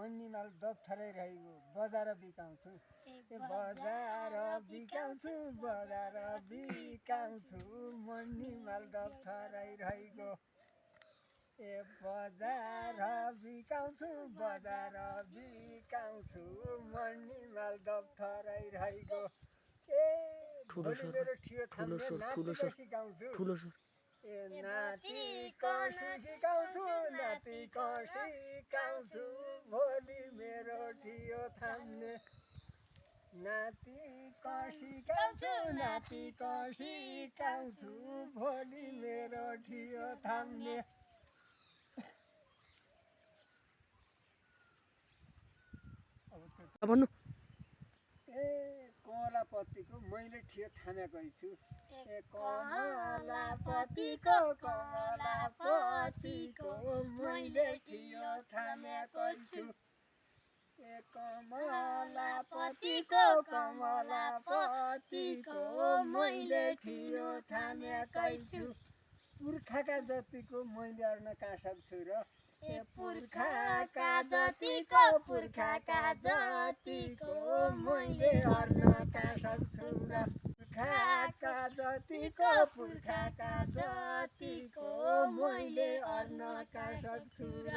मन्नीमाल दप्थरै रहेको बजार बिकाउँछु बजार बिकाउँछु मन्नीमाल दप्थरै रहेको बजार बिकाउँछु मन्नीमाल दप्थरै रहेको भोलि मेरो ठियो थाम्ने नातिको सिकाउँछु नातिको सिकाउँछु भोलि मेरो ठियो थाम्ने नातिको सिकाउँछु भोलि मेरो ठियो थाम्ने भन्नु कमलापतिको मैले ठियो थामेकै छु कमलापतिको मैले ठियो थामेकै छु कमलापतिको मैले ठियो थामेकै छु पुर्खाका जतिको मैले अर्न कहाँ सक्छु र पुर्खाका जतिको मैले अर्न कहाँ सक्छु र पुर्खाका जतिको मैले अर्न कहाँ सक्छु र